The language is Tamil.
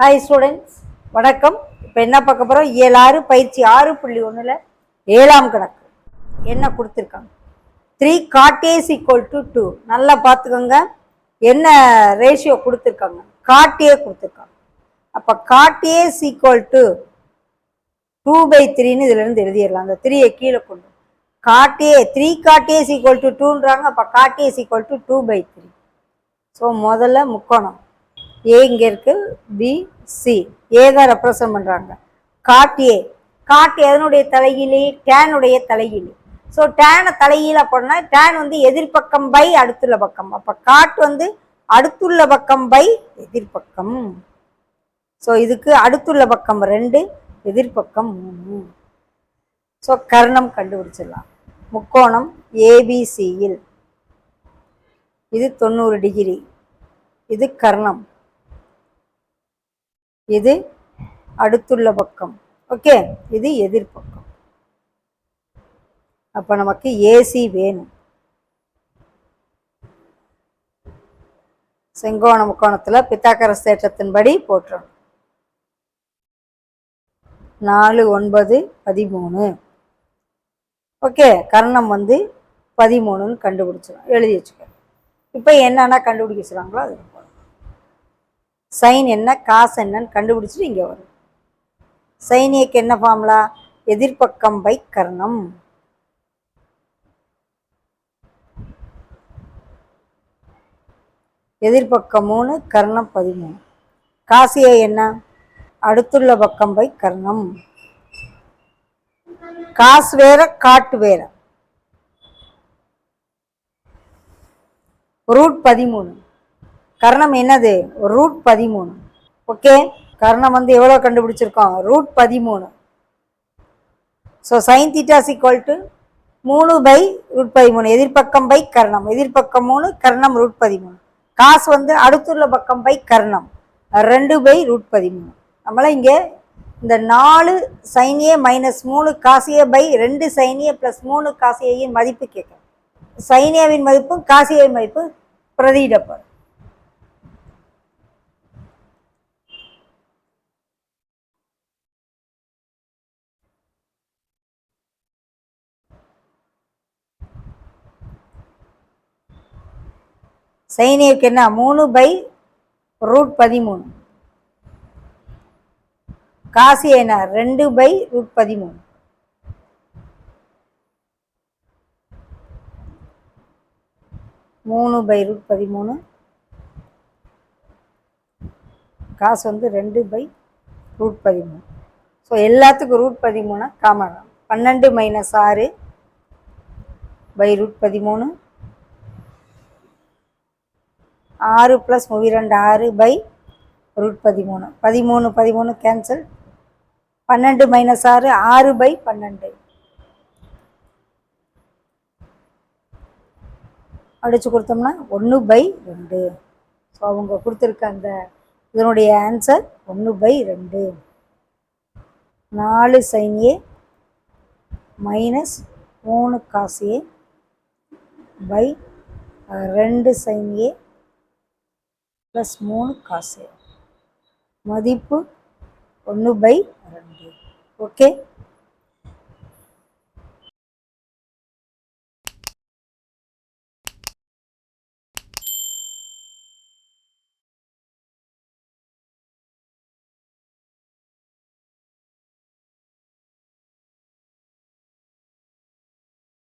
ஹாய் ஸ்டூடெண்ட்ஸ், வணக்கம். இப்போ என்ன பார்க்க போகிறோம்? இயல் 6 பயிற்சி 6.1 7ஆம் கணக்கு என்ன கொடுத்துருக்காங்க? 3 cot A is equal to 2. நல்லா பார்த்துக்கோங்க. என்ன ரேஷியோ கொடுத்துருக்காங்க? cot A கொடுத்துருக்காங்க. அப்போ cot A is equal to 2/3ன்னு இதிலிருந்து எழுதிடலாம். அந்த 3யை கீழே கொண்டு cot A 3 cot A is equal to 2ன்றாங்க. அப்போ cot A is equal to 2/3. So முதல்ல முக்கோணம் ஏ இங்கே இருக்குது, பி சி, ஏ தான் ரெப்ரசன்ட் பண்ணுறாங்க. காட் ஏ, காட் எதனுடைய தலைகீழி? டேனுடைய தலைகீழி. ஸோ டேனை தலைகீழ போனால் டேன் வந்து எதிர்பக்கம் பை அடுத்துள்ள பக்கம். அப்போ காட் வந்து அடுத்துள்ள பக்கம் பை எதிர்பக்கம். ஸோ இதுக்கு அடுத்துள்ள பக்கம் 2, எதிர்பக்கம் 3. ஸோ கர்ணம் கண்டுபிடிச்சிடலாம். முக்கோணம் ஏபிசியில் இது 90 டிகிரி, இது கர்ணம், இது அடுத்துள்ள பக்கம். ஓகே, இது எதிர்பக்கம். அப்போ நமக்கு ஏசி வேணும். செங்கோண முக்கோணத்தில் பித்தாகரஸ் தேற்றத்தின்படி போட்டுரும். 4, 9, 13. ஓகே, கர்ணம் வந்து 13ன்னு கண்டுபிடிச்சிடும். எழுதி வச்சுக்க. இப்போ என்னன்னா கண்டுபிடிக்க சொல்கிறாங்களோ அது சைன் என்ன காசு என்னன்னு கண்டுபிடிச்சிட்டு இங்கே வரும். சைன் ஏக்கு என்ன ஃபார்முலா? எதிர்பக்கம் பை கர்ணம். எதிர்பக்கம் 3, கர்ணம் 13. காசு ஏ என்ன? அடுத்துள்ள பக்கம் பை கர்ணம். காசு வேற காட்டு வேற. √13. கர்ணம் என்னது? √13. ஓகே, கர்ணம் வந்து எவ்வளோ கண்டுபிடிச்சிருக்கோம்? √13. So sine theta is equal to 3/√13. எதிர்பக்கம் பை கர்ணம். எதிர்பக்கம் 3, கர்ணம் √13. காசு வந்து அடுத்துள்ள பக்கம் பை கர்ணம் 2/√13. நம்மள இங்கே இந்த 4 sin A - 3 cos A by 2 sin A + 3 cos A யின் மதிப்பு கேட்கும். sin A வின் மதிப்பும் cos A வின் மதிப்பு பிரதியிடப்படும். sin Aக்கு என்ன? 3/√13. cos A என்ன? 2/√13. (3/√13). காசு வந்து 2/√13. ஸோ எல்லாத்துக்கும் √13 காமன். 12 - 6/√13. 6 + 2 6/√13. 13 கேன்சல். 12 - 6 6/12. அடிச்சு கொடுத்தோம்னா 1/2. ஸோ அவங்க கொடுத்துருக்க அந்த இதனுடைய answer 1/2. 4 sin A - 3 cos A by 2 sin A + 3 cos A. மதிப்பு 1/2. ஓகே.